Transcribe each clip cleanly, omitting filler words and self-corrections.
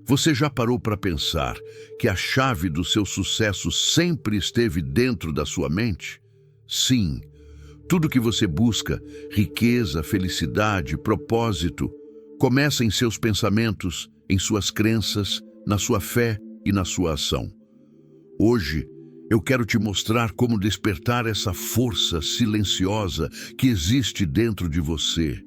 Você já parou para pensar que a chave do seu sucesso sempre esteve dentro da sua mente? Sim, tudo que você busca, riqueza, felicidade, propósito, começa em seus pensamentos, em suas crenças, na sua fé e na sua ação. Hoje, eu quero te mostrar como despertar essa força silenciosa que existe dentro de você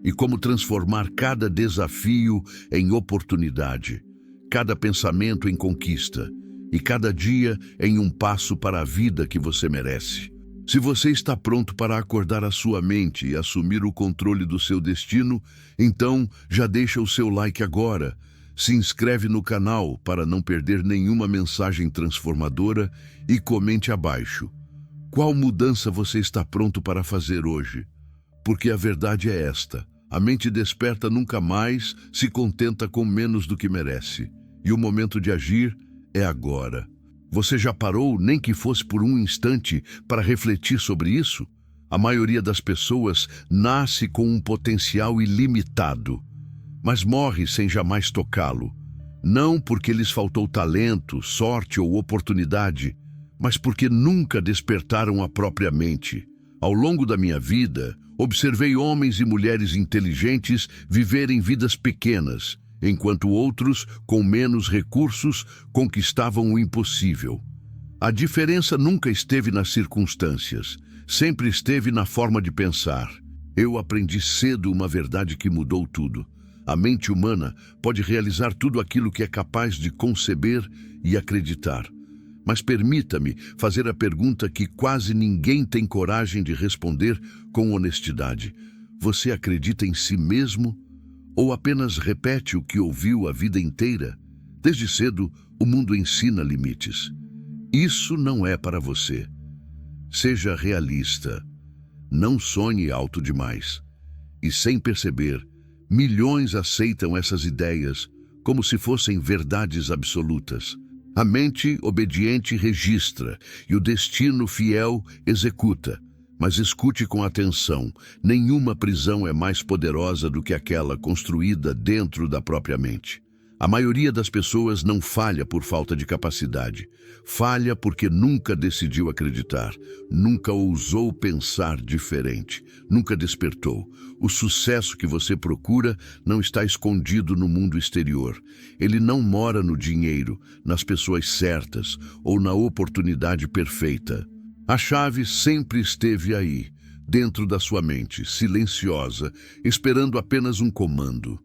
e como transformar cada desafio em oportunidade, cada pensamento em conquista e cada dia em um passo para a vida que você merece. Se você está pronto para acordar a sua mente e assumir o controle do seu destino, então já deixa o seu like agora. Se inscreve no canal para não perder nenhuma mensagem transformadora e comente abaixo. Qual mudança você está pronto para fazer hoje? Porque a verdade é esta: a mente desperta nunca mais se contenta com menos do que merece. E o momento de agir é agora. Você já parou, nem que fosse por um instante, para refletir sobre isso? A maioria das pessoas nasce com um potencial ilimitado, mas morre sem jamais tocá-lo. Não porque lhes faltou talento, sorte ou oportunidade, mas porque nunca despertaram a própria mente. Ao longo da minha vida, observei homens e mulheres inteligentes viverem vidas pequenas, enquanto outros, com menos recursos, conquistavam o impossível. A diferença nunca esteve nas circunstâncias, sempre esteve na forma de pensar. Eu aprendi cedo uma verdade que mudou tudo. A mente humana pode realizar tudo aquilo que é capaz de conceber e acreditar. Mas permita-me fazer a pergunta que quase ninguém tem coragem de responder com honestidade. Você acredita em si mesmo? Ou apenas repete o que ouviu a vida inteira? Desde cedo, o mundo ensina limites. Isso não é para você. Seja realista. Não sonhe alto demais. E sem perceber, milhões aceitam essas ideias como se fossem verdades absolutas. A mente obediente registra e o destino fiel executa. Mas escute com atenção, nenhuma prisão é mais poderosa do que aquela construída dentro da própria mente. A maioria das pessoas não falha por falta de capacidade. Falha porque nunca decidiu acreditar, nunca ousou pensar diferente, nunca despertou. O sucesso que você procura não está escondido no mundo exterior. Ele não mora no dinheiro, nas pessoas certas ou na oportunidade perfeita. A chave sempre esteve aí, dentro da sua mente, silenciosa, esperando apenas um comando.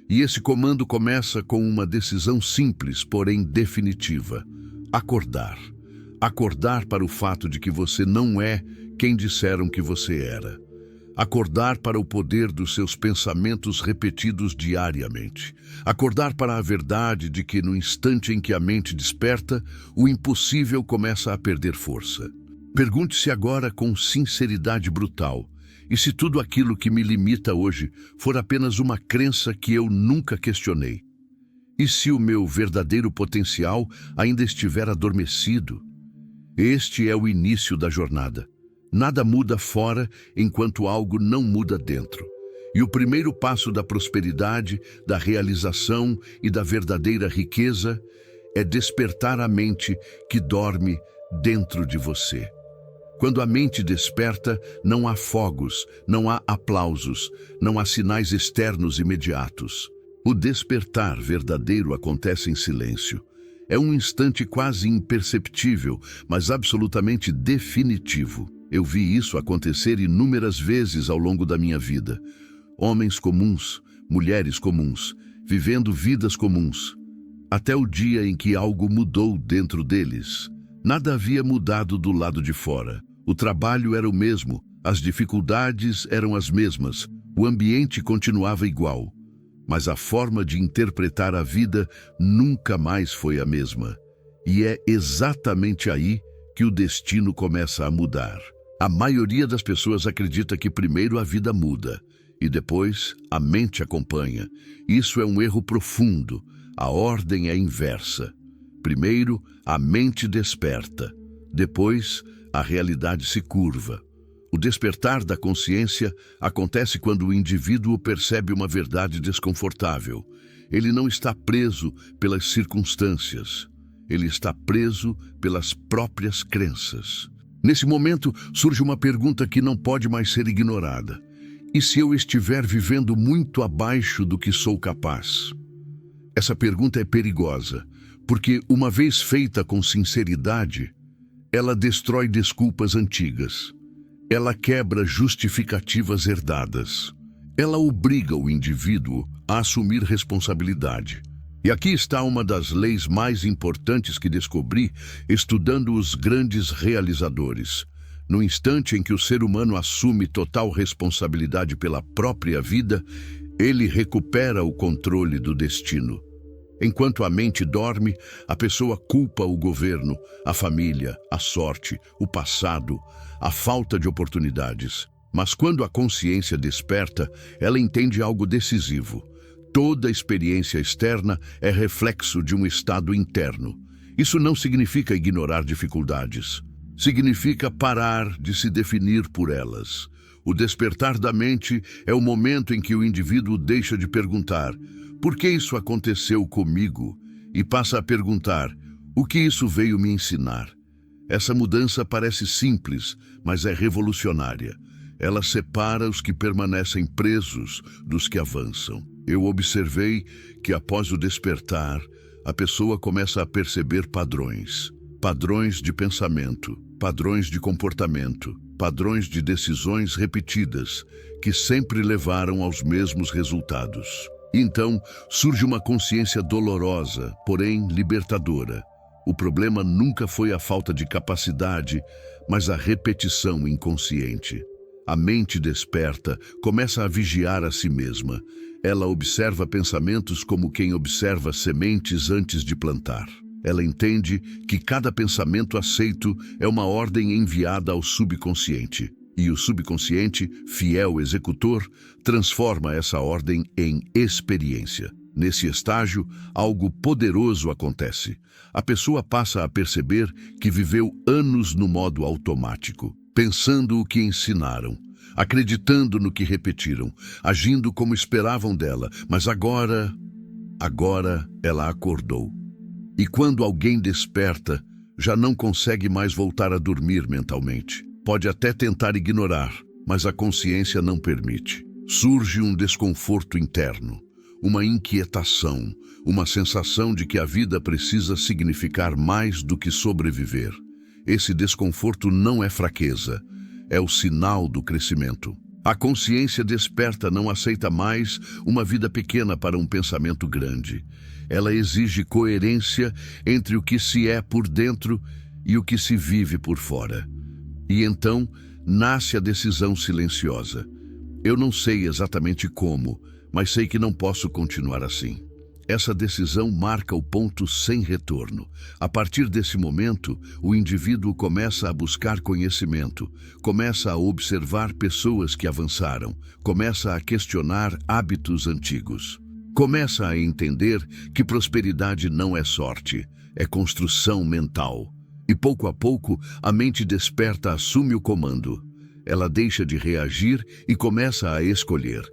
E esse comando começa com uma decisão simples, porém definitiva: acordar. Acordar para o fato de que você não é quem disseram que você era. Acordar para o poder dos seus pensamentos repetidos diariamente. Acordar para a verdade de que no instante em que a mente desperta, o impossível começa a perder força. Pergunte-se agora com sinceridade brutal: e se tudo aquilo que me limita hoje for apenas uma crença que eu nunca questionei? E se o meu verdadeiro potencial ainda estiver adormecido? Este é o início da jornada. Nada muda fora enquanto algo não muda dentro. E o primeiro passo da prosperidade, da realização e da verdadeira riqueza é despertar a mente que dorme dentro de você. Quando a mente desperta, não há fogos, não há aplausos, não há sinais externos imediatos. O despertar verdadeiro acontece em silêncio. É um instante quase imperceptível, mas absolutamente definitivo. Eu vi isso acontecer inúmeras vezes ao longo da minha vida. Homens comuns, mulheres comuns, vivendo vidas comuns. Até o dia em que algo mudou dentro deles. Nada havia mudado do lado de fora. O trabalho era o mesmo, as dificuldades eram as mesmas, o ambiente continuava igual. Mas a forma de interpretar a vida nunca mais foi a mesma. E é exatamente aí que o destino começa a mudar. A maioria das pessoas acredita que primeiro a vida muda e depois a mente acompanha. Isso é um erro profundo. A ordem é inversa. Primeiro, a mente desperta. Depois, a realidade se curva. O despertar da consciência acontece quando o indivíduo percebe uma verdade desconfortável. Ele não está preso pelas circunstâncias. Ele está preso pelas próprias crenças. Nesse momento, surge uma pergunta que não pode mais ser ignorada. E se eu estiver vivendo muito abaixo do que sou capaz? Essa pergunta é perigosa, porque, uma vez feita com sinceridade, ela destrói desculpas antigas. Ela quebra justificativas herdadas. Ela obriga o indivíduo a assumir responsabilidade. E aqui está uma das leis mais importantes que descobri estudando os grandes realizadores. No instante em que o ser humano assume total responsabilidade pela própria vida, ele recupera o controle do destino. Enquanto a mente dorme, a pessoa culpa o governo, a família, a sorte, o passado, a falta de oportunidades. Mas quando a consciência desperta, ela entende algo decisivo. Toda experiência externa é reflexo de um estado interno. Isso não significa ignorar dificuldades. Significa parar de se definir por elas. O despertar da mente é o momento em que o indivíduo deixa de perguntar: por que isso aconteceu comigo? E passa a perguntar: o que isso veio me ensinar? Essa mudança parece simples, mas é revolucionária. Ela separa os que permanecem presos dos que avançam. Eu observei que, após o despertar, a pessoa começa a perceber padrões. Padrões de pensamento, padrões de comportamento, padrões de decisões repetidas, que sempre levaram aos mesmos resultados. Então, surge uma consciência dolorosa, porém libertadora. O problema nunca foi a falta de capacidade, mas a repetição inconsciente. A mente desperta, começa a vigiar a si mesma. Ela observa pensamentos como quem observa sementes antes de plantar. Ela entende que cada pensamento aceito é uma ordem enviada ao subconsciente. E o subconsciente, fiel executor, transforma essa ordem em experiência. Nesse estágio, algo poderoso acontece. A pessoa passa a perceber que viveu anos no modo automático, pensando o que ensinaram, acreditando no que repetiram, agindo como esperavam dela, mas agora ela acordou. E quando alguém desperta, já não consegue mais voltar a dormir mentalmente. Pode até tentar ignorar, mas a consciência não permite. Surge um desconforto interno, uma inquietação, uma sensação de que a vida precisa significar mais do que sobreviver. Esse desconforto não é fraqueza, é o sinal do crescimento. A consciência desperta não aceita mais uma vida pequena para um pensamento grande. Ela exige coerência entre o que se é por dentro e o que se vive por fora. E então nasce a decisão silenciosa. Eu não sei exatamente como, mas sei que não posso continuar assim. Essa decisão marca o ponto sem retorno. A partir desse momento, o indivíduo começa a buscar conhecimento, começa a observar pessoas que avançaram, começa a questionar hábitos antigos. Começa a entender que prosperidade não é sorte, é construção mental. E pouco a pouco, a mente desperta assume o comando. Ela deixa de reagir e começa a escolher.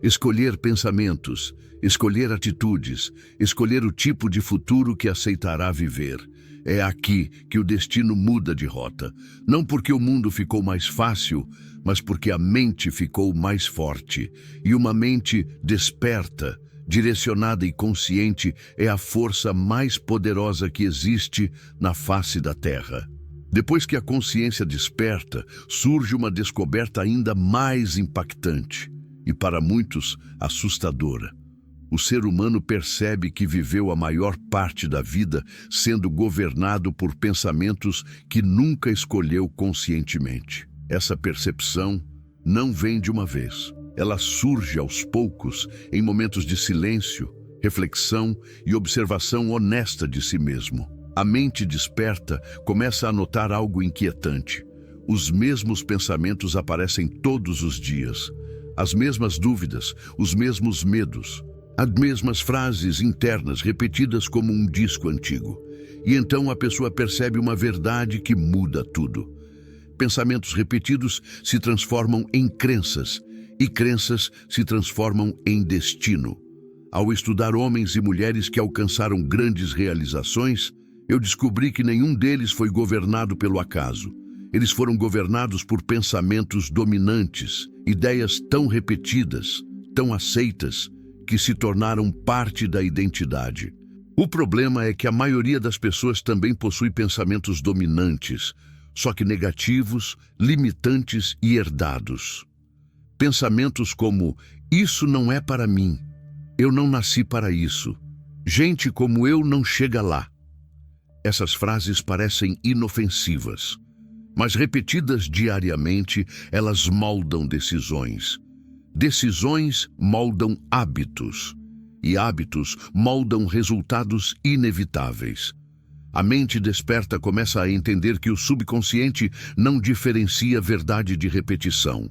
Escolher pensamentos, escolher atitudes, escolher o tipo de futuro que aceitará viver. É aqui que o destino muda de rota. Não porque o mundo ficou mais fácil, mas porque a mente ficou mais forte. E uma mente desperta, direcionada e consciente, é a força mais poderosa que existe na face da Terra. Depois que a consciência desperta, surge uma descoberta ainda mais impactante e, para muitos, assustadora. O ser humano percebe que viveu a maior parte da vida sendo governado por pensamentos que nunca escolheu conscientemente. Essa percepção não vem de uma vez. Ela surge aos poucos, em momentos de silêncio, reflexão e observação honesta de si mesmo. A mente desperta começa a notar algo inquietante. Os mesmos pensamentos aparecem todos os dias. As mesmas dúvidas, os mesmos medos, as mesmas frases internas repetidas como um disco antigo. E então a pessoa percebe uma verdade que muda tudo. Pensamentos repetidos se transformam em crenças, e crenças se transformam em destino. Ao estudar homens e mulheres que alcançaram grandes realizações, eu descobri que nenhum deles foi governado pelo acaso. Eles foram governados por pensamentos dominantes, ideias tão repetidas, tão aceitas, que se tornaram parte da identidade. O problema é que a maioria das pessoas também possui pensamentos dominantes, só que negativos, limitantes e herdados. Pensamentos como: isso não é para mim, eu não nasci para isso, gente como eu não chega lá. Essas frases parecem inofensivas, mas repetidas diariamente, elas moldam decisões. Decisões moldam hábitos, e hábitos moldam resultados inevitáveis. A mente desperta começa a entender que o subconsciente não diferencia verdade de repetição.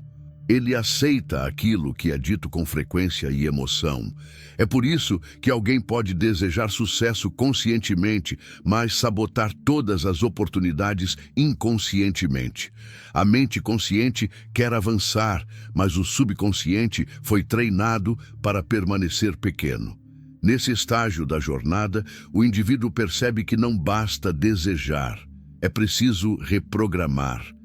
Ele aceita aquilo que é dito com frequência e emoção. É por isso que alguém pode desejar sucesso conscientemente, mas sabotar todas as oportunidades inconscientemente. A mente consciente quer avançar, mas o subconsciente foi treinado para permanecer pequeno. Nesse estágio da jornada, o indivíduo percebe que não basta desejar, é preciso reprogramar.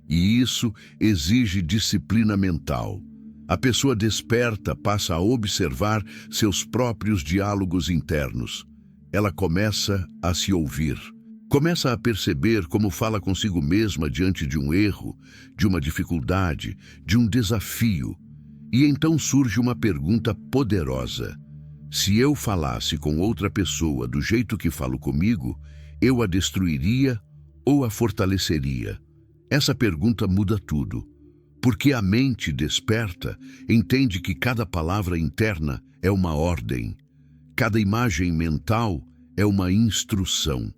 E isso exige disciplina mental. A pessoa desperta passa a observar seus próprios diálogos internos. Ela começa a se ouvir. Começa a perceber como fala consigo mesma diante de um erro, de uma dificuldade, de um desafio. E então surge uma pergunta poderosa. Se eu falasse com outra pessoa do jeito que falo comigo, eu a destruiria ou a fortaleceria? Essa pergunta muda tudo, porque a mente desperta entende que cada palavra interna é uma ordem, cada imagem mental é uma instrução,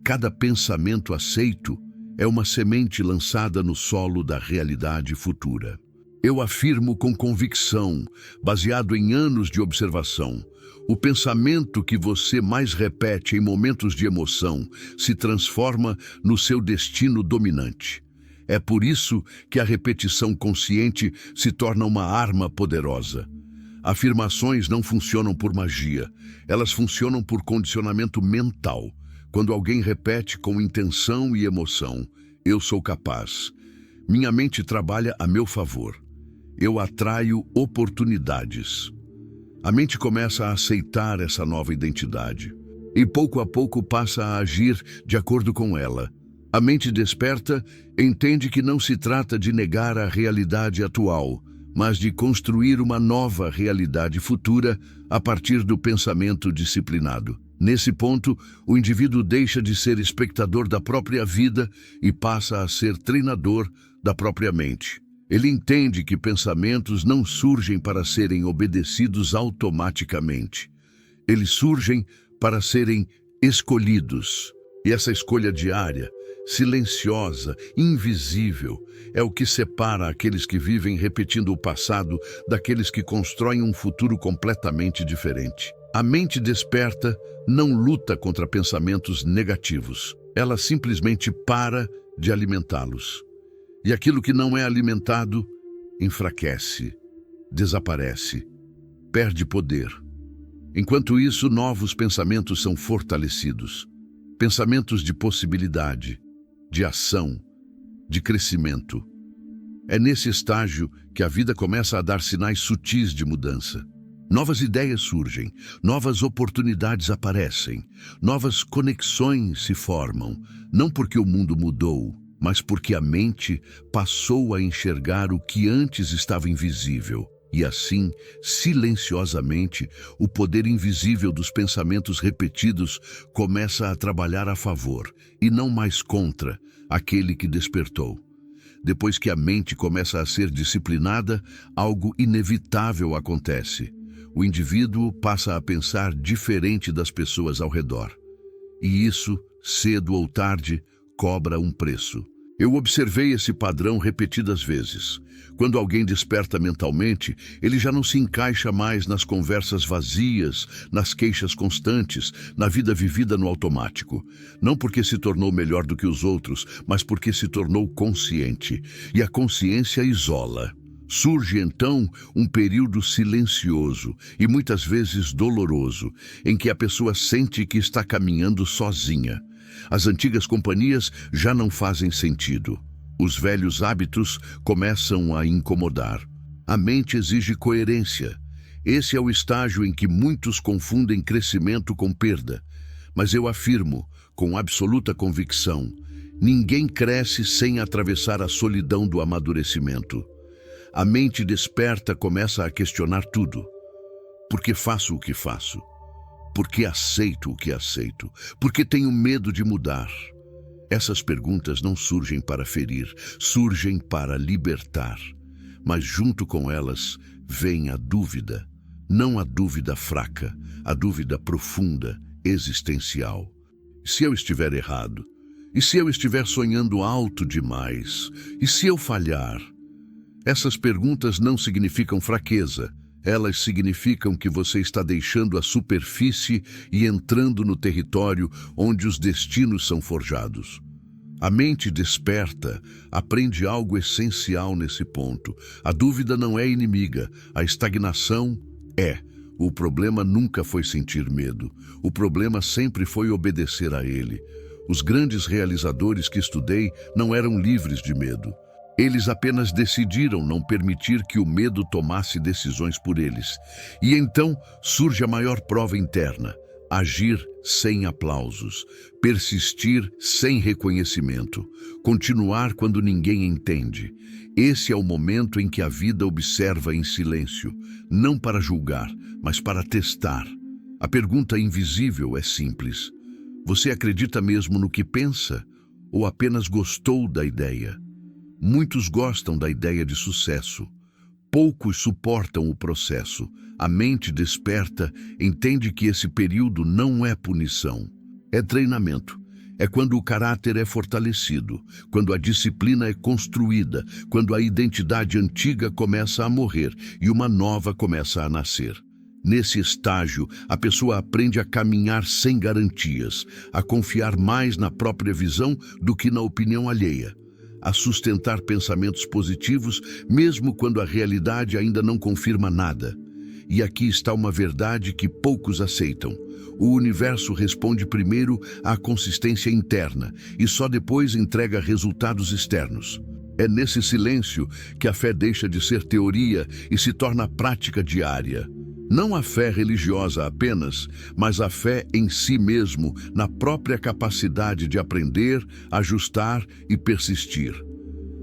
cada pensamento aceito é uma semente lançada no solo da realidade futura. Eu afirmo com convicção, baseado em anos de observação, o pensamento que você mais repete em momentos de emoção se transforma no seu destino dominante. É por isso que a repetição consciente se torna uma arma poderosa. Afirmações não funcionam por magia, elas funcionam por condicionamento mental. Quando alguém repete com intenção e emoção, eu sou capaz. Minha mente trabalha a meu favor. Eu atraio oportunidades. A mente começa a aceitar essa nova identidade e pouco a pouco passa a agir de acordo com ela. A mente desperta entende que não se trata de negar a realidade atual, mas de construir uma nova realidade futura a partir do pensamento disciplinado. Nesse ponto, o indivíduo deixa de ser espectador da própria vida e passa a ser treinador da própria mente. Ele entende que pensamentos não surgem para serem obedecidos automaticamente. Eles surgem para serem escolhidos. E essa escolha diária, silenciosa, invisível, é o que separa aqueles que vivem repetindo o passado daqueles que constroem um futuro completamente diferente. A mente desperta não luta contra pensamentos negativos. Ela simplesmente para de alimentá-los. E aquilo que não é alimentado enfraquece, desaparece, perde poder. Enquanto isso, novos pensamentos são fortalecidos. Pensamentos de possibilidade, de ação, de crescimento. É nesse estágio que a vida começa a dar sinais sutis de mudança. Novas ideias surgem, novas oportunidades aparecem, novas conexões se formam, não porque o mundo mudou, mas porque a mente passou a enxergar o que antes estava invisível. E assim, silenciosamente, o poder invisível dos pensamentos repetidos começa a trabalhar a favor, e não mais contra, aquele que despertou. Depois que a mente começa a ser disciplinada, algo inevitável acontece. O indivíduo passa a pensar diferente das pessoas ao redor. E isso, cedo ou tarde, cobra um preço. Eu observei esse padrão repetidas vezes. Quando alguém desperta mentalmente, ele já não se encaixa mais nas conversas vazias, nas queixas constantes, na vida vivida no automático. Não porque se tornou melhor do que os outros, mas porque se tornou consciente. E a consciência isola. Surge então um período silencioso e muitas vezes doloroso, em que a pessoa sente que está caminhando sozinha. As antigas companhias já não fazem sentido. Os velhos hábitos começam a incomodar. A mente exige coerência. Esse é o estágio em que muitos confundem crescimento com perda. Mas eu afirmo, com absoluta convicção, ninguém cresce sem atravessar a solidão do amadurecimento. A mente desperta começa a questionar tudo. Por que faço o que faço? Por que aceito o que aceito? Por que tenho medo de mudar? Essas perguntas não surgem para ferir, surgem para libertar. Mas junto com elas vem a dúvida. Não a dúvida fraca, a dúvida profunda, existencial. E se eu estiver errado? E se eu estiver sonhando alto demais? E se eu falhar? Essas perguntas não significam fraqueza. Elas significam que você está deixando a superfície e entrando no território onde os destinos são forjados. A mente desperta, aprende algo essencial nesse ponto. A dúvida não é inimiga, a estagnação é. O problema nunca foi sentir medo. O problema sempre foi obedecer a ele. Os grandes realizadores que estudei não eram livres de medo. Eles apenas decidiram não permitir que o medo tomasse decisões por eles. E então surge a maior prova interna: agir sem aplausos, persistir sem reconhecimento, continuar quando ninguém entende. Esse é o momento em que a vida observa em silêncio, não para julgar, mas para testar. A pergunta invisível é simples: você acredita mesmo no que pensa ou apenas gostou da ideia? Muitos gostam da ideia de sucesso. Poucos suportam o processo. A mente desperta, entende que esse período não é punição. É treinamento. É quando o caráter é fortalecido, quando a disciplina é construída, quando a identidade antiga começa a morrer e uma nova começa a nascer. Nesse estágio, a pessoa aprende a caminhar sem garantias, a confiar mais na própria visão do que na opinião alheia, a sustentar pensamentos positivos, mesmo quando a realidade ainda não confirma nada. E aqui está uma verdade que poucos aceitam. O universo responde primeiro à consistência interna e só depois entrega resultados externos. É nesse silêncio que a fé deixa de ser teoria e se torna prática diária. Não a fé religiosa apenas, mas a fé em si mesmo, na própria capacidade de aprender, ajustar e persistir.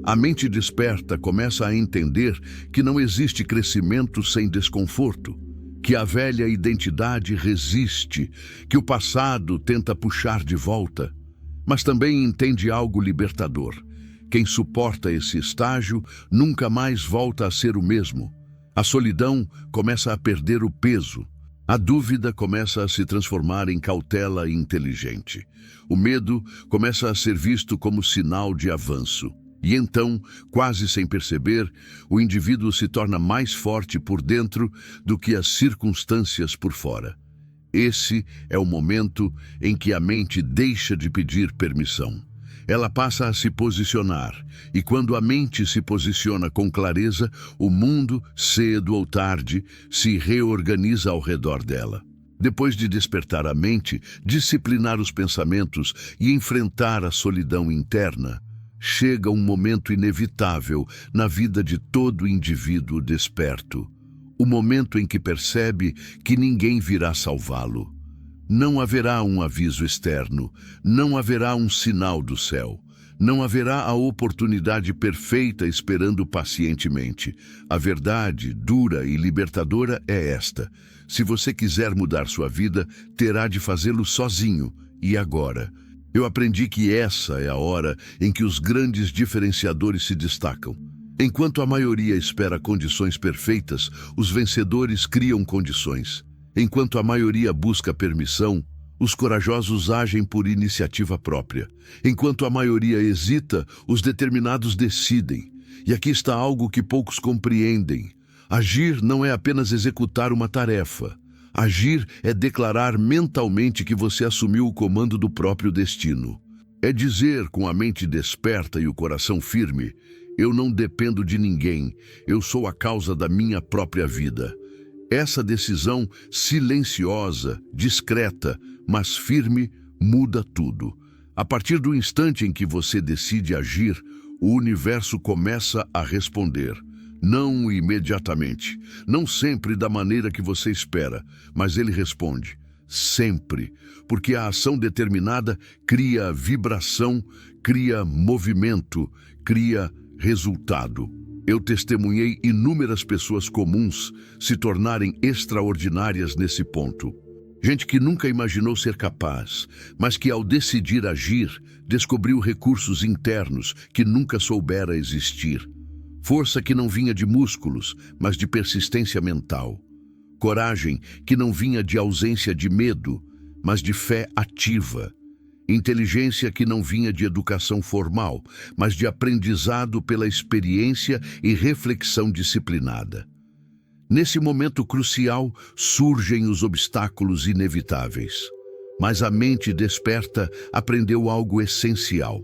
A mente desperta começa a entender que não existe crescimento sem desconforto, que a velha identidade resiste, que o passado tenta puxar de volta, mas também entende algo libertador. Quem suporta esse estágio nunca mais volta a ser o mesmo. A solidão começa a perder o peso. A dúvida começa a se transformar em cautela inteligente. O medo começa a ser visto como sinal de avanço. E então, quase sem perceber, o indivíduo se torna mais forte por dentro do que as circunstâncias por fora. Esse é o momento em que a mente deixa de pedir permissão. Ela passa a se posicionar, e quando a mente se posiciona com clareza, o mundo, cedo ou tarde, se reorganiza ao redor dela. Depois de despertar a mente, disciplinar os pensamentos e enfrentar a solidão interna, chega um momento inevitável na vida de todo indivíduo desperto. O momento em que percebe que ninguém virá salvá-lo. Não haverá um aviso externo, não haverá um sinal do céu, não haverá a oportunidade perfeita esperando pacientemente. A verdade dura e libertadora é esta: se você quiser mudar sua vida, terá de fazê-lo sozinho, e agora. Eu aprendi que essa é a hora em que os grandes diferenciadores se destacam. Enquanto a maioria espera condições perfeitas, os vencedores criam condições. Enquanto a maioria busca permissão, os corajosos agem por iniciativa própria. Enquanto a maioria hesita, os determinados decidem. E aqui está algo que poucos compreendem. Agir não é apenas executar uma tarefa. Agir é declarar mentalmente que você assumiu o comando do próprio destino. É dizer, com a mente desperta e o coração firme: Eu não dependo de ninguém, eu sou a causa da minha própria vida. Essa decisão silenciosa, discreta, mas firme, muda tudo. A partir do instante em que você decide agir, o universo começa a responder. Não imediatamente, não sempre da maneira que você espera, mas ele responde. Sempre, porque a ação determinada cria vibração, cria movimento, cria resultado. Eu testemunhei inúmeras pessoas comuns se tornarem extraordinárias nesse ponto. Gente que nunca imaginou ser capaz, mas que ao decidir agir, descobriu recursos internos que nunca soubera existir. Força que não vinha de músculos, mas de persistência mental. Coragem que não vinha de ausência de medo, mas de fé ativa. Inteligência que não vinha de educação formal, mas de aprendizado pela experiência e reflexão disciplinada. Nesse momento crucial, surgem os obstáculos inevitáveis. Mas a mente desperta aprendeu algo essencial.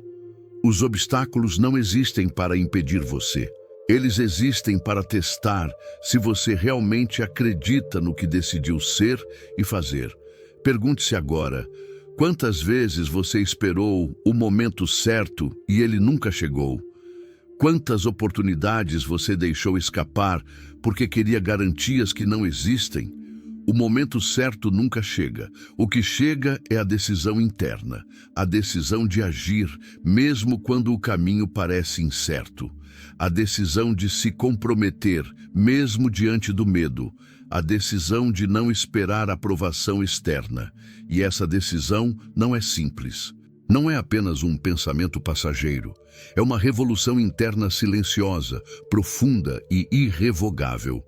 Os obstáculos não existem para impedir você. Eles existem para testar se você realmente acredita no que decidiu ser e fazer. Pergunte-se agora, quantas vezes você esperou o momento certo e ele nunca chegou? Quantas oportunidades você deixou escapar porque queria garantias que não existem? O momento certo nunca chega. O que chega é a decisão interna, a decisão de agir, mesmo quando o caminho parece incerto. A decisão de se comprometer, mesmo diante do medo. A decisão de não esperar aprovação externa. E essa decisão não é simples. Não é apenas um pensamento passageiro. É uma revolução interna silenciosa, profunda e irrevogável.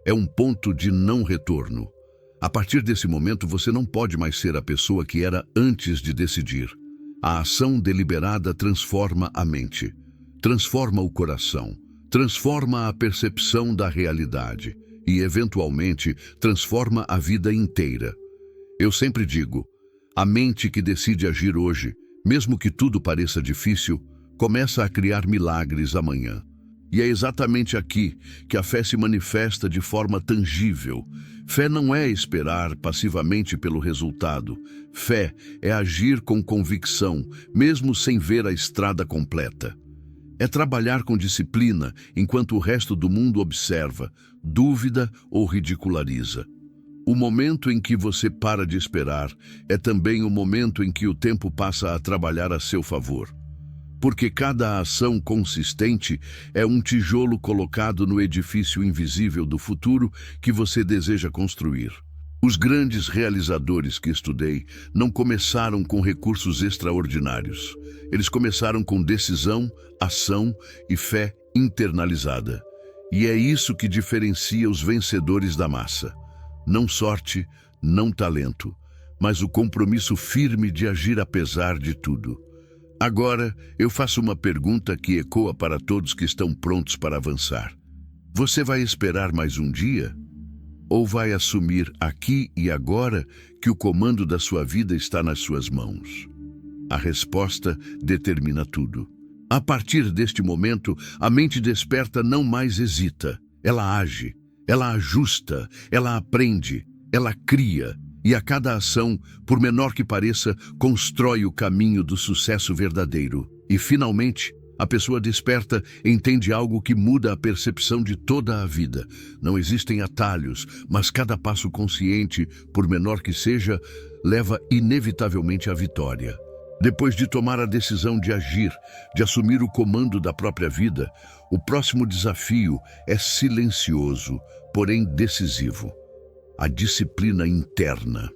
É um ponto de não retorno. A partir desse momento, você não pode mais ser a pessoa que era antes de decidir. A ação deliberada transforma a mente, transforma o coração, transforma a percepção da realidade e, eventualmente, transforma a vida inteira. Eu sempre digo, a mente que decide agir hoje, mesmo que tudo pareça difícil, começa a criar milagres amanhã. E é exatamente aqui que a fé se manifesta de forma tangível. Fé não é esperar passivamente pelo resultado. Fé é agir com convicção, mesmo sem ver a estrada completa. É trabalhar com disciplina enquanto o resto do mundo observa, dúvida ou ridiculariza. O momento em que você para de esperar é também o momento em que o tempo passa a trabalhar a seu favor. Porque cada ação consistente é um tijolo colocado no edifício invisível do futuro que você deseja construir. Os grandes realizadores que estudei não começaram com recursos extraordinários. Eles começaram com decisão, ação e fé internalizada. E é isso que diferencia os vencedores da massa. Não sorte, não talento, mas o compromisso firme de agir apesar de tudo. Agora, eu faço uma pergunta que ecoa para todos que estão prontos para avançar. Você vai esperar mais um dia? Ou vai assumir aqui e agora que o comando da sua vida está nas suas mãos? A resposta determina tudo. A partir deste momento, a mente desperta não mais hesita. Ela age, ela ajusta, ela aprende, ela cria. E a cada ação, por menor que pareça, constrói o caminho do sucesso verdadeiro. E, finalmente, a pessoa desperta entende algo que muda a percepção de toda a vida. Não existem atalhos, mas cada passo consciente, por menor que seja, leva inevitavelmente à vitória. Depois de tomar a decisão de agir, de assumir o comando da própria vida, o próximo desafio é silencioso, porém decisivo. A disciplina interna.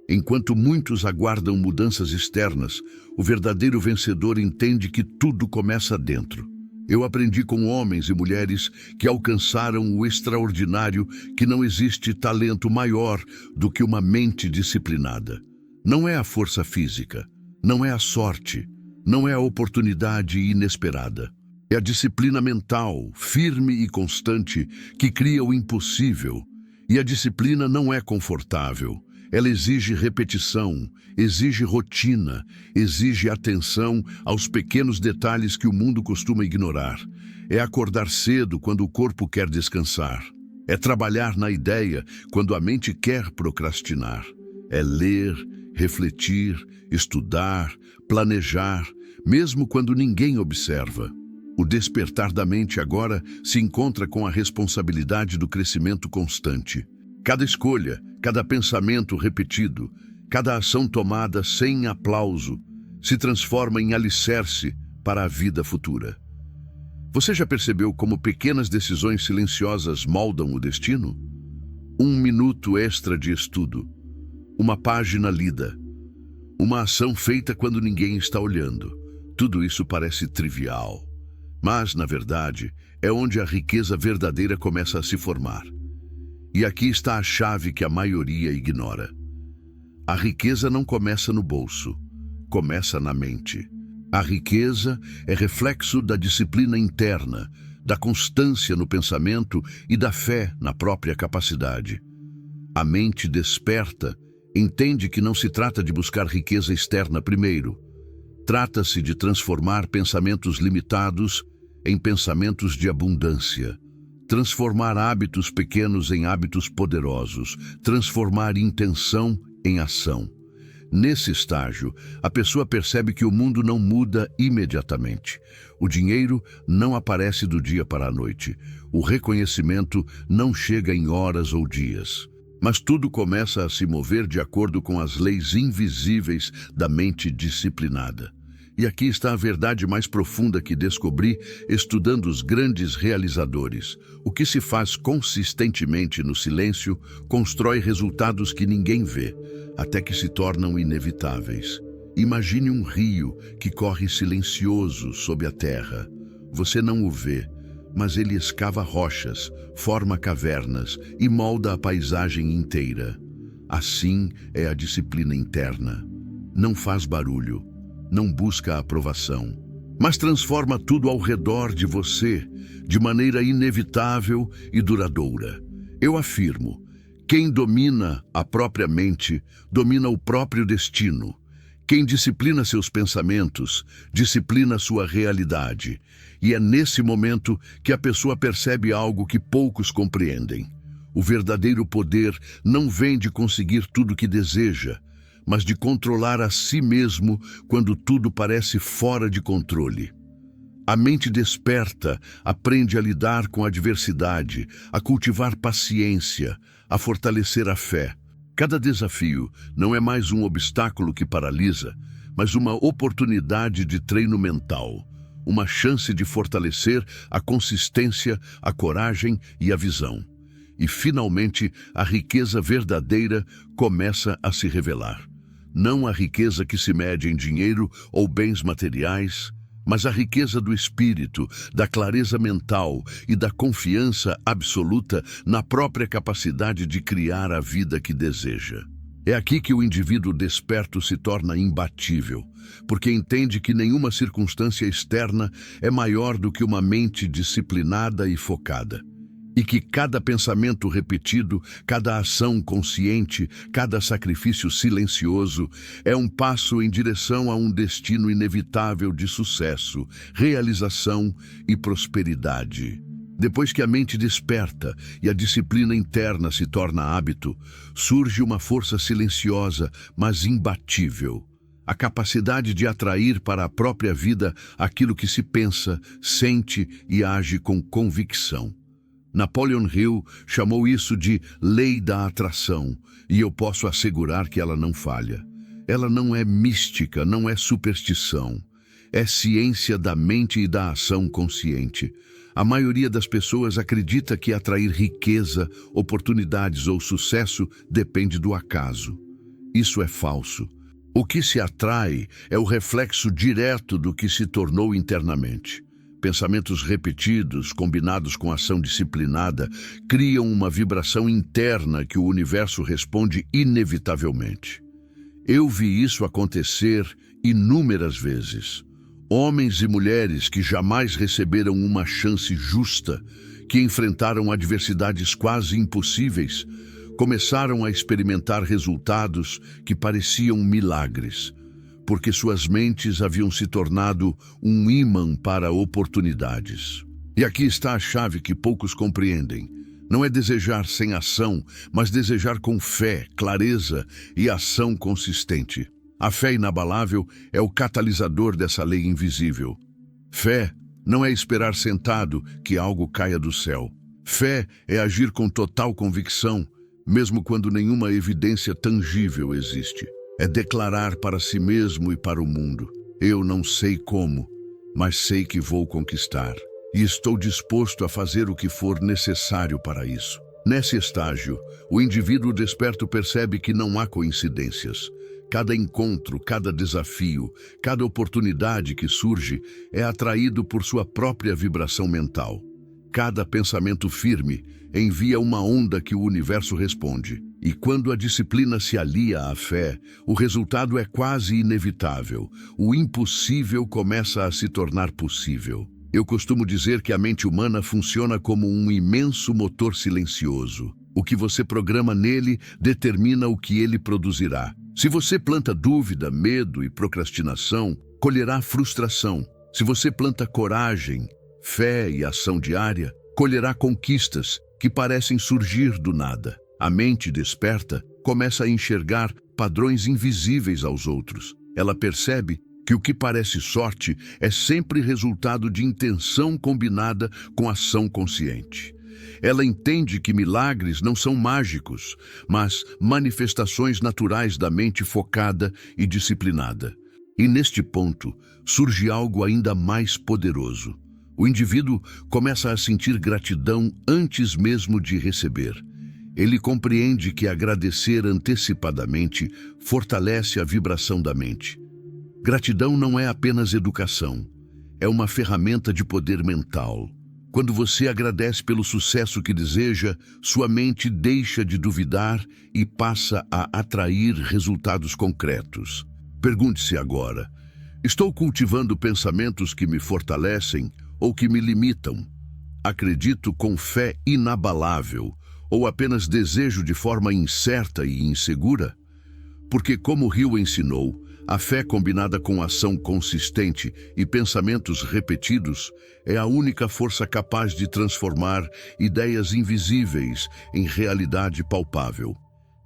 Enquanto muitos aguardam mudanças externas, o verdadeiro vencedor entende que tudo começa dentro. Eu aprendi com homens e mulheres que alcançaram o extraordinário que não existe talento maior do que uma mente disciplinada. Não é a força física, não é a sorte, não é a oportunidade inesperada. É a disciplina mental, firme e constante, que cria o impossível. E a disciplina não é confortável. Ela exige repetição, exige rotina, exige atenção aos pequenos detalhes que o mundo costuma ignorar. É acordar cedo quando o corpo quer descansar. É trabalhar na ideia quando a mente quer procrastinar. É ler, refletir, estudar, planejar, mesmo quando ninguém observa. O despertar da mente agora se encontra com a responsabilidade do crescimento constante. Cada escolha, cada pensamento repetido, cada ação tomada sem aplauso, se transforma em alicerce para a vida futura. Você já percebeu como pequenas decisões silenciosas moldam o destino? 1 minuto extra de estudo, uma página lida, uma ação feita quando ninguém está olhando. Tudo isso parece trivial, mas, na verdade, é onde a riqueza verdadeira começa a se formar. E aqui está a chave que a maioria ignora. A riqueza não começa no bolso, começa na mente. A riqueza é reflexo da disciplina interna, da constância no pensamento e da fé na própria capacidade. A mente desperta, entende que não se trata de buscar riqueza externa primeiro. Trata-se de transformar pensamentos limitados em pensamentos de abundância. Transformar hábitos pequenos em hábitos poderosos. Transformar intenção em ação. Nesse estágio, a pessoa percebe que o mundo não muda imediatamente. O dinheiro não aparece do dia para a noite. O reconhecimento não chega em horas ou dias. Mas tudo começa a se mover de acordo com as leis invisíveis da mente disciplinada. E aqui está a verdade mais profunda que descobri estudando os grandes realizadores. O que se faz consistentemente no silêncio constrói resultados que ninguém vê, até que se tornam inevitáveis. Imagine um rio que corre silencioso sob a terra. Você não o vê, mas ele escava rochas, forma cavernas e molda a paisagem inteira. Assim é a disciplina interna. Não faz barulho, não busca aprovação, mas transforma tudo ao redor de você de maneira inevitável e duradoura. Eu afirmo, quem domina a própria mente, domina o próprio destino. Quem disciplina seus pensamentos, disciplina sua realidade. E é nesse momento que a pessoa percebe algo que poucos compreendem. O verdadeiro poder não vem de conseguir tudo o que deseja, mas de controlar a si mesmo quando tudo parece fora de controle. A mente desperta, aprende a lidar com a adversidade, a cultivar paciência, a fortalecer a fé. Cada desafio não é mais um obstáculo que paralisa, mas uma oportunidade de treino mental, uma chance de fortalecer a consistência, a coragem e a visão. E, finalmente, a riqueza verdadeira começa a se revelar. Não a riqueza que se mede em dinheiro ou bens materiais, mas a riqueza do espírito, da clareza mental e da confiança absoluta na própria capacidade de criar a vida que deseja. É aqui que o indivíduo desperto se torna imbatível, porque entende que nenhuma circunstância externa é maior do que uma mente disciplinada e focada. E que cada pensamento repetido, cada ação consciente, cada sacrifício silencioso é um passo em direção a um destino inevitável de sucesso, realização e prosperidade. Depois que a mente desperta e a disciplina interna se torna hábito, surge uma força silenciosa, mas imbatível. A capacidade de atrair para a própria vida aquilo que se pensa, sente e age com convicção. Napoleon Hill chamou isso de lei da atração, e eu posso assegurar que ela não falha. Ela não é mística, não é superstição. É ciência da mente e da ação consciente. A maioria das pessoas acredita que atrair riqueza, oportunidades ou sucesso depende do acaso. Isso é falso. O que se atrai é o reflexo direto do que se tornou internamente. Pensamentos repetidos, combinados com ação disciplinada, criam uma vibração interna que o universo responde inevitavelmente. Eu vi isso acontecer inúmeras vezes. Homens e mulheres que jamais receberam uma chance justa, que enfrentaram adversidades quase impossíveis, começaram a experimentar resultados que pareciam milagres, porque suas mentes haviam se tornado um ímã para oportunidades. E aqui está a chave que poucos compreendem. Não é desejar sem ação, mas desejar com fé, clareza e ação consistente. A fé inabalável é o catalisador dessa lei invisível. Fé não é esperar sentado que algo caia do céu. Fé é agir com total convicção, mesmo quando nenhuma evidência tangível existe. É declarar para si mesmo e para o mundo: eu não sei como, mas sei que vou conquistar. E estou disposto a fazer o que for necessário para isso. Nesse estágio, o indivíduo desperto percebe que não há coincidências. Cada encontro, cada desafio, cada oportunidade que surge é atraído por sua própria vibração mental. Cada pensamento firme envia uma onda que o universo responde. E quando a disciplina se alia à fé, o resultado é quase inevitável. O impossível começa a se tornar possível. Eu costumo dizer que a mente humana funciona como um imenso motor silencioso. O que você programa nele determina o que ele produzirá. Se você planta dúvida, medo e procrastinação, colherá frustração. Se você planta coragem, fé e ação diária, colherá conquistas que parecem surgir do nada. A mente desperta começa a enxergar padrões invisíveis aos outros. Ela percebe que o que parece sorte é sempre resultado de intenção combinada com ação consciente. Ela entende que milagres não são mágicos, mas manifestações naturais da mente focada e disciplinada. E neste ponto surge algo ainda mais poderoso. O indivíduo começa a sentir gratidão antes mesmo de receber. Ele compreende que agradecer antecipadamente fortalece a vibração da mente. Gratidão não é apenas educação, é uma ferramenta de poder mental. Quando você agradece pelo sucesso que deseja, sua mente deixa de duvidar e passa a atrair resultados concretos. Pergunte-se agora: estou cultivando pensamentos que me fortalecem ou que me limitam? Acredito com fé inabalável ou apenas desejo de forma incerta e insegura? Porque, como Hill ensinou, a fé combinada com ação consistente e pensamentos repetidos é a única força capaz de transformar ideias invisíveis em realidade palpável.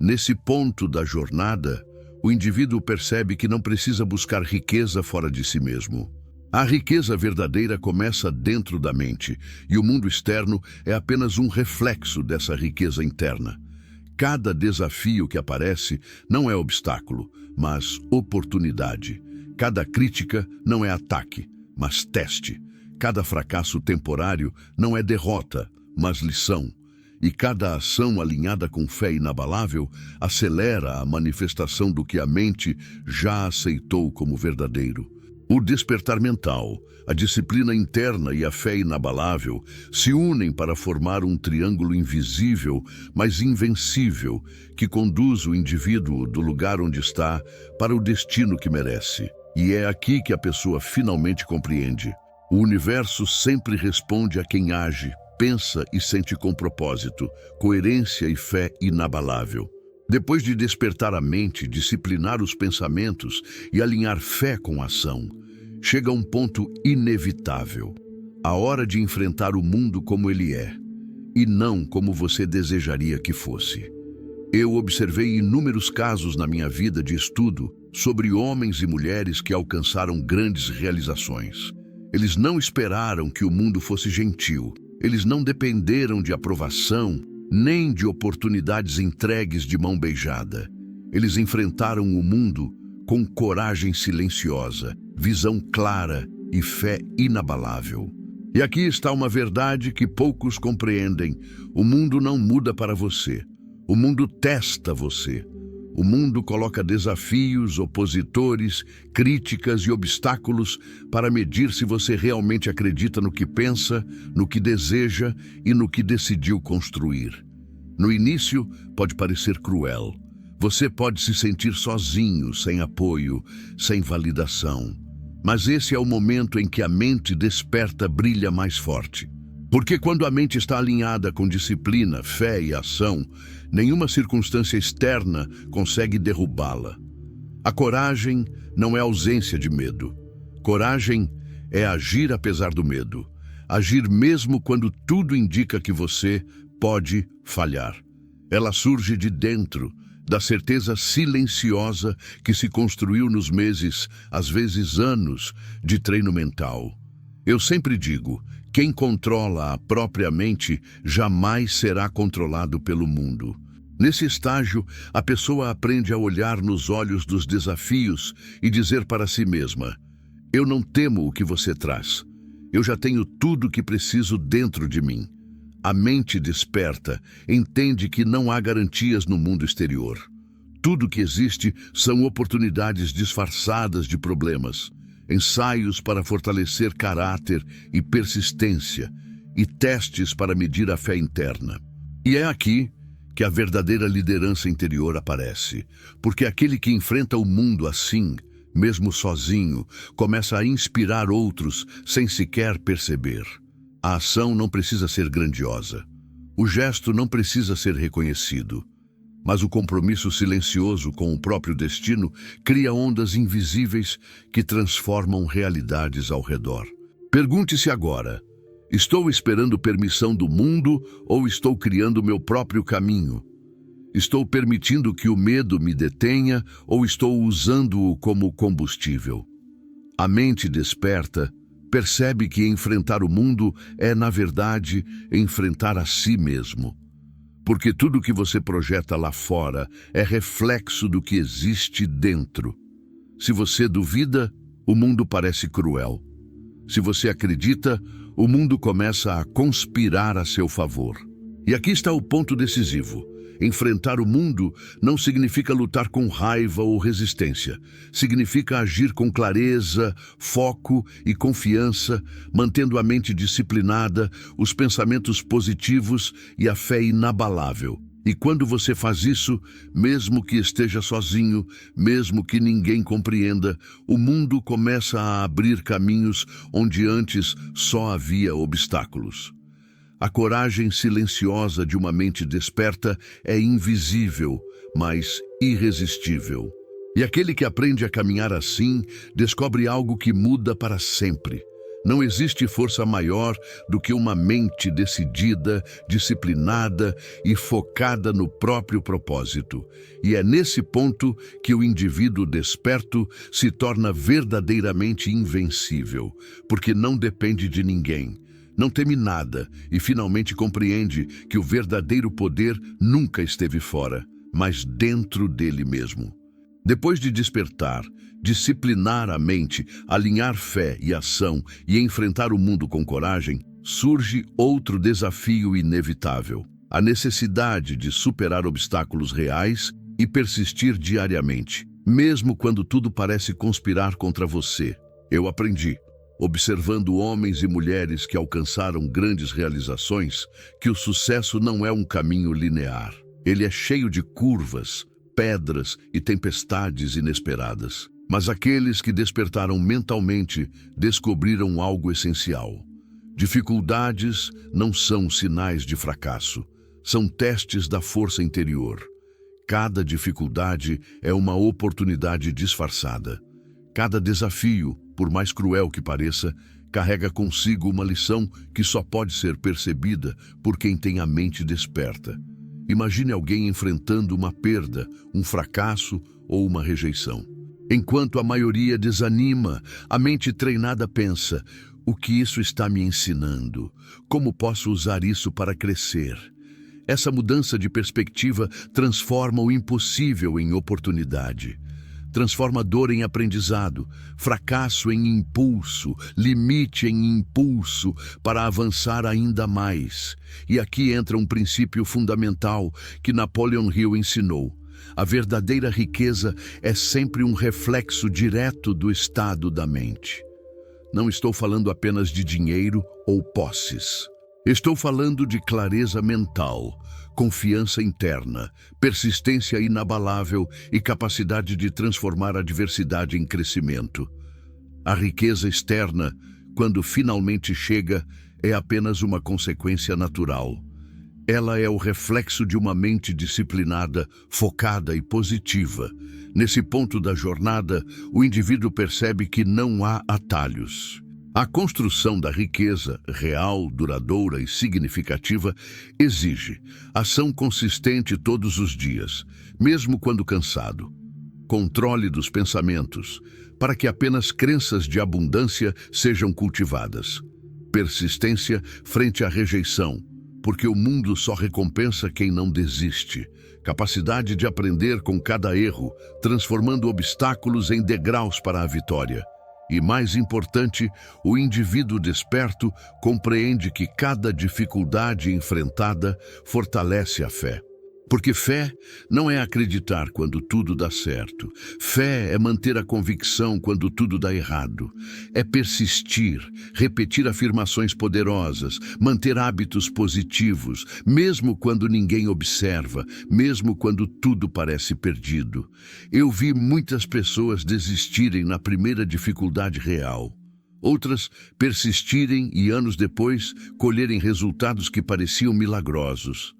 Nesse ponto da jornada, o indivíduo percebe que não precisa buscar riqueza fora de si mesmo. A riqueza verdadeira começa dentro da mente, e o mundo externo é apenas um reflexo dessa riqueza interna. Cada desafio que aparece não é obstáculo, mas oportunidade. Cada crítica não é ataque, mas teste. Cada fracasso temporário não é derrota, mas lição. E cada ação alinhada com fé inabalável acelera a manifestação do que a mente já aceitou como verdadeiro. O despertar mental, a disciplina interna e a fé inabalável se unem para formar um triângulo invisível, mas invencível, que conduz o indivíduo do lugar onde está para o destino que merece. E é aqui que a pessoa finalmente compreende: o universo sempre responde a quem age, pensa e sente com propósito, coerência e fé inabalável. Depois de despertar a mente, disciplinar os pensamentos e alinhar fé com ação, chega um ponto inevitável: a hora de enfrentar o mundo como ele é, e não como você desejaria que fosse. Eu observei inúmeros casos na minha vida de estudo sobre homens e mulheres que alcançaram grandes realizações. Eles não esperaram que o mundo fosse gentil, eles não dependeram de aprovação, nem de oportunidades entregues de mão beijada. Eles enfrentaram o mundo com coragem silenciosa, visão clara e fé inabalável. E aqui está uma verdade que poucos compreendem: o mundo não muda para você, o mundo testa você. O mundo coloca desafios, opositores, críticas e obstáculos para medir se você realmente acredita no que pensa, no que deseja e no que decidiu construir. No início, pode parecer cruel. Você pode se sentir sozinho, sem apoio, sem validação. Mas esse é o momento em que a mente desperta brilha mais forte. Porque quando a mente está alinhada com disciplina, fé e ação, nenhuma circunstância externa consegue derrubá-la. A coragem não é ausência de medo. Coragem é agir apesar do medo. agir mesmo quando tudo indica que você pode falhar. Ela surge de dentro, da certeza silenciosa que se construiu nos meses, às vezes anos, de treino mental. Eu sempre digo, quem controla a própria mente jamais será controlado pelo mundo. Nesse estágio, a pessoa aprende a olhar nos olhos dos desafios e dizer para si mesma: eu não temo o que você traz. Eu já tenho tudo o que preciso dentro de mim. A mente desperta entende que não há garantias no mundo exterior. Tudo que existe são oportunidades disfarçadas de problemas, ensaios para fortalecer caráter e persistência e testes para medir a fé interna. E é aqui que a verdadeira liderança interior aparece, porque aquele que enfrenta o mundo assim, mesmo sozinho, começa a inspirar outros sem sequer perceber. A ação não precisa ser grandiosa. O gesto não precisa ser reconhecido. Mas o compromisso silencioso com o próprio destino cria ondas invisíveis que transformam realidades ao redor. Pergunte-se agora: estou esperando permissão do mundo ou estou criando meu próprio caminho? Estou permitindo que o medo me detenha ou estou usando-o como combustível? A mente desperta percebe que enfrentar o mundo é, na verdade, enfrentar a si mesmo. Porque tudo que você projeta lá fora é reflexo do que existe dentro. Se você duvida, o mundo parece cruel. Se você acredita, o mundo começa a conspirar a seu favor. E aqui está o ponto decisivo. Enfrentar o mundo não significa lutar com raiva ou resistência. Significa agir com clareza, foco e confiança, mantendo a mente disciplinada, os pensamentos positivos e a fé inabalável. E quando você faz isso, mesmo que esteja sozinho, mesmo que ninguém compreenda, o mundo começa a abrir caminhos onde antes só havia obstáculos. A coragem silenciosa de uma mente desperta é invisível, mas irresistível. E aquele que aprende a caminhar assim, descobre algo que muda para sempre. Não existe força maior do que uma mente decidida, disciplinada e focada no próprio propósito. E é nesse ponto que o indivíduo desperto se torna verdadeiramente invencível, porque não depende de ninguém. Não teme nada e finalmente compreende que o verdadeiro poder nunca esteve fora, mas dentro dele mesmo. Depois de despertar, disciplinar a mente, alinhar fé e ação e enfrentar o mundo com coragem, surge outro desafio inevitável: a necessidade de superar obstáculos reais e persistir diariamente, mesmo quando tudo parece conspirar contra você. Eu aprendi, observando homens e mulheres que alcançaram grandes realizações, que o sucesso não é um caminho linear. Ele é cheio de curvas, pedras e tempestades inesperadas. Mas aqueles que despertaram mentalmente descobriram algo essencial. Dificuldades não são sinais de fracasso, são testes da força interior. Cada dificuldade é uma oportunidade disfarçada. Cada desafio, por mais cruel que pareça, carrega consigo uma lição que só pode ser percebida por quem tem a mente desperta. Imagine alguém enfrentando uma perda, um fracasso ou uma rejeição. Enquanto a maioria desanima, a mente treinada pensa: o que isso está me ensinando? Como posso usar isso para crescer? Essa mudança de perspectiva transforma o impossível em oportunidade. Transforma dor em aprendizado, fracasso em impulso, limite em impulso para avançar ainda mais. E aqui entra um princípio fundamental que Napoleon Hill ensinou. A verdadeira riqueza é sempre um reflexo direto do estado da mente. Não estou falando apenas de dinheiro ou posses. Estou falando de clareza mental, confiança interna, persistência inabalável e capacidade de transformar a adversidade em crescimento. A riqueza externa, quando finalmente chega, é apenas uma consequência natural. Ela é o reflexo de uma mente disciplinada, focada e positiva. Nesse ponto da jornada, o indivíduo percebe que não há atalhos. A construção da riqueza real, duradoura e significativa exige ação consistente todos os dias, mesmo quando cansado. Controle dos pensamentos, para que apenas crenças de abundância sejam cultivadas. Persistência frente à rejeição, porque o mundo só recompensa quem não desiste. Capacidade de aprender com cada erro, transformando obstáculos em degraus para a vitória. E mais importante, o indivíduo desperto compreende que cada dificuldade enfrentada fortalece a fé. Porque fé não é acreditar quando tudo dá certo. Fé é manter a convicção quando tudo dá errado. É persistir, repetir afirmações poderosas, manter hábitos positivos, mesmo quando ninguém observa, mesmo quando tudo parece perdido. Eu vi muitas pessoas desistirem na primeira dificuldade real. Outras persistirem e anos depois colherem resultados que pareciam milagrosos.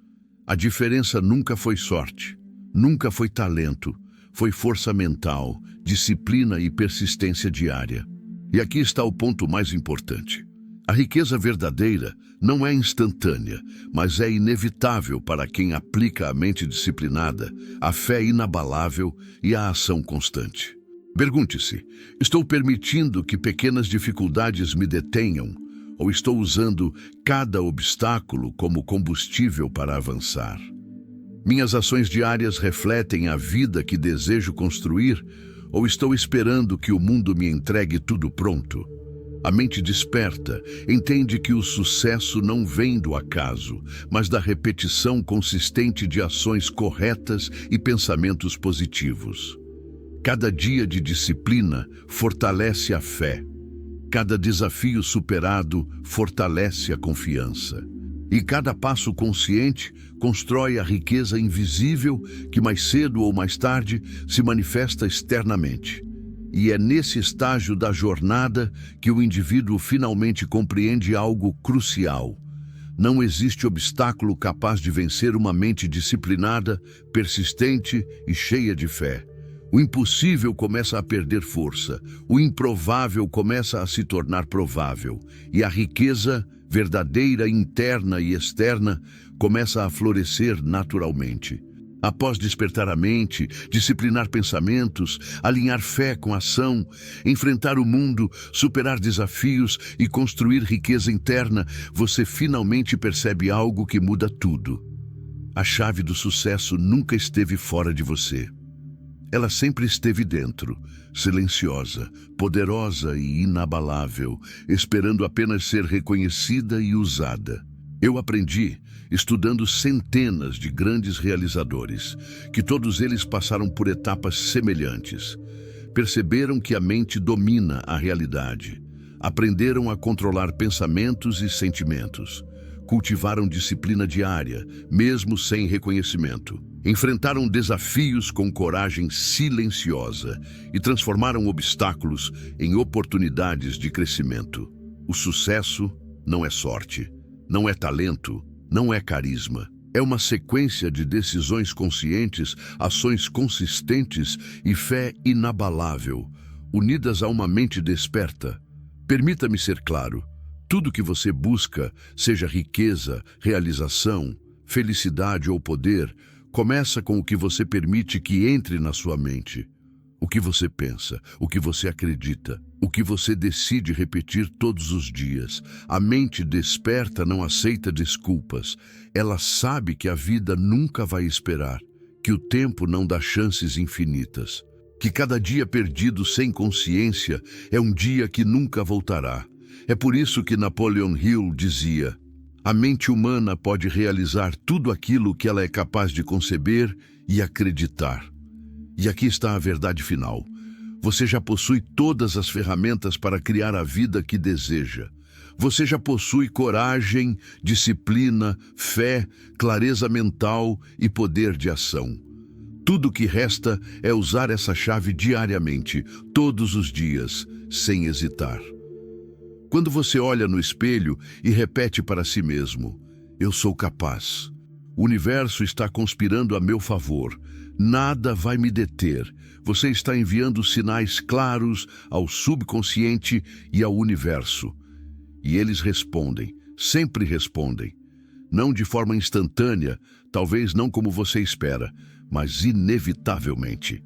A diferença nunca foi sorte, nunca foi talento, foi força mental, disciplina e persistência diária. E aqui está o ponto mais importante. A riqueza verdadeira não é instantânea, mas é inevitável para quem aplica a mente disciplinada, a fé inabalável e a ação constante. Pergunte-se: estou permitindo que pequenas dificuldades me detenham? Ou estou usando cada obstáculo como combustível para avançar? Minhas ações diárias refletem a vida que desejo construir, ou estou esperando que o mundo me entregue tudo pronto? A mente desperta entende que o sucesso não vem do acaso, mas da repetição consistente de ações corretas e pensamentos positivos. Cada dia de disciplina fortalece a fé. Cada desafio superado fortalece a confiança. E cada passo consciente constrói a riqueza invisível que mais cedo ou mais tarde se manifesta externamente. E é nesse estágio da jornada que o indivíduo finalmente compreende algo crucial. Não existe obstáculo capaz de vencer uma mente disciplinada, persistente e cheia de fé. O impossível começa a perder força, o improvável começa a se tornar provável, e a riqueza, verdadeira, interna e externa, começa a florescer naturalmente. Após despertar a mente, disciplinar pensamentos, alinhar fé com ação, enfrentar o mundo, superar desafios e construir riqueza interna, você finalmente percebe algo que muda tudo. A chave do sucesso nunca esteve fora de você. Ela sempre esteve dentro, silenciosa, poderosa e inabalável, esperando apenas ser reconhecida e usada. Eu aprendi, estudando centenas de grandes realizadores, que todos eles passaram por etapas semelhantes. Perceberam que a mente domina a realidade. Aprenderam a controlar pensamentos e sentimentos. Cultivaram disciplina diária, mesmo sem reconhecimento. Enfrentaram desafios com coragem silenciosa e transformaram obstáculos em oportunidades de crescimento. O sucesso não é sorte, não é talento, não é carisma. É uma sequência de decisões conscientes, ações consistentes e fé inabalável, unidas a uma mente desperta. Permita-me ser claro. Tudo que você busca, seja riqueza, realização, felicidade ou poder, começa com o que você permite que entre na sua mente. O que você pensa, o que você acredita, o que você decide repetir todos os dias. A mente desperta não aceita desculpas. Ela sabe que a vida nunca vai esperar, que o tempo não dá chances infinitas, que cada dia perdido sem consciência é um dia que nunca voltará. É por isso que Napoleon Hill dizia: a mente humana pode realizar tudo aquilo que ela é capaz de conceber e acreditar. E aqui está a verdade final. Você já possui todas as ferramentas para criar a vida que deseja. Você já possui coragem, disciplina, fé, clareza mental e poder de ação. Tudo o que resta é usar essa chave diariamente, todos os dias, sem hesitar. Quando você olha no espelho e repete para si mesmo: eu sou capaz. O universo está conspirando a meu favor. Nada vai me deter. Você está enviando sinais claros ao subconsciente e ao universo. E eles respondem, sempre respondem. Não de forma instantânea, talvez não como você espera, mas inevitavelmente.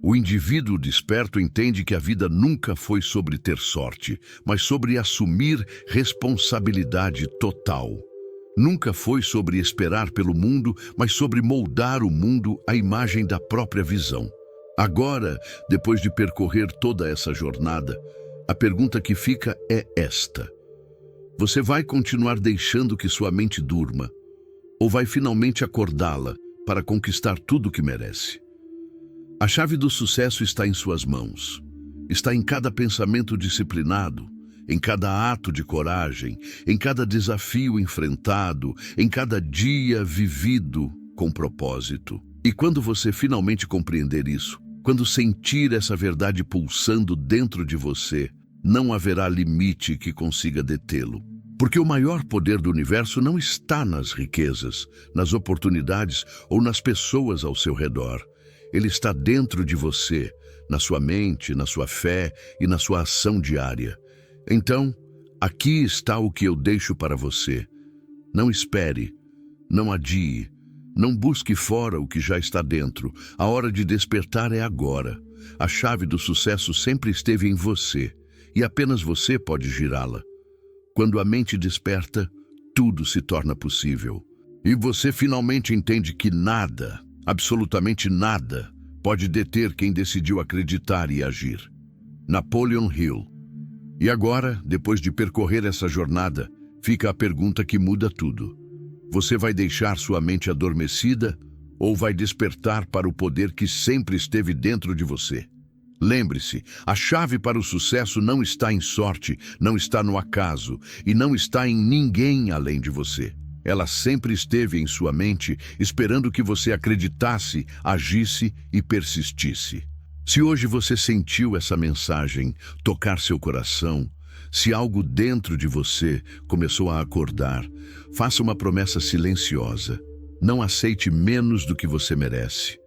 O indivíduo desperto entende que a vida nunca foi sobre ter sorte, mas sobre assumir responsabilidade total. Nunca foi sobre esperar pelo mundo, mas sobre moldar o mundo à imagem da própria visão. Agora, depois de percorrer toda essa jornada, a pergunta que fica é esta: você vai continuar deixando que sua mente durma, ou vai finalmente acordá-la para conquistar tudo o que merece? A chave do sucesso está em suas mãos. Está em cada pensamento disciplinado, em cada ato de coragem, em cada desafio enfrentado, em cada dia vivido com propósito. E quando você finalmente compreender isso, quando sentir essa verdade pulsando dentro de você, não haverá limite que consiga detê-lo. Porque o maior poder do universo não está nas riquezas, nas oportunidades ou nas pessoas ao seu redor. Ele está dentro de você, na sua mente, na sua fé e na sua ação diária. Então, aqui está o que eu deixo para você. Não espere, não adie, não busque fora o que já está dentro. A hora de despertar é agora. A chave do sucesso sempre esteve em você, e apenas você pode girá-la. Quando a mente desperta, tudo se torna possível. E você finalmente entende que nada, absolutamente nada, pode deter quem decidiu acreditar e agir. Napoleon Hill. E agora, depois de percorrer essa jornada, fica a pergunta que muda tudo. Você vai deixar sua mente adormecida ou vai despertar para o poder que sempre esteve dentro de você? Lembre-se, a chave para o sucesso não está em sorte, não está no acaso e não está em ninguém além de você. Ela sempre esteve em sua mente, esperando que você acreditasse, agisse e persistisse. Se hoje você sentiu essa mensagem tocar seu coração, se algo dentro de você começou a acordar, faça uma promessa silenciosa. Não aceite menos do que você merece.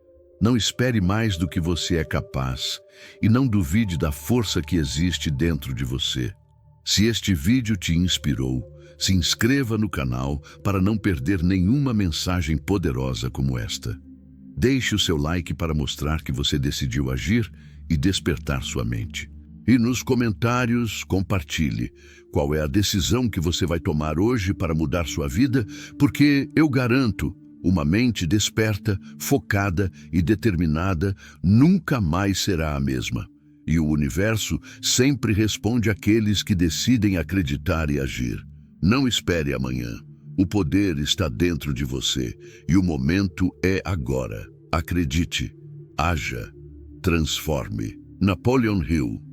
Não espere mais do que você é capaz e não duvide da força que existe dentro de você. Se este vídeo te inspirou, se inscreva no canal para não perder nenhuma mensagem poderosa como esta. Deixe o seu like para mostrar que você decidiu agir e despertar sua mente. E nos comentários, compartilhe qual é a decisão que você vai tomar hoje para mudar sua vida, porque eu garanto, uma mente desperta, focada e determinada nunca mais será a mesma. E o universo sempre responde àqueles que decidem acreditar e agir. Não espere amanhã. O poder está dentro de você e o momento é agora. Acredite, haja, transforme. Napoleon Hill.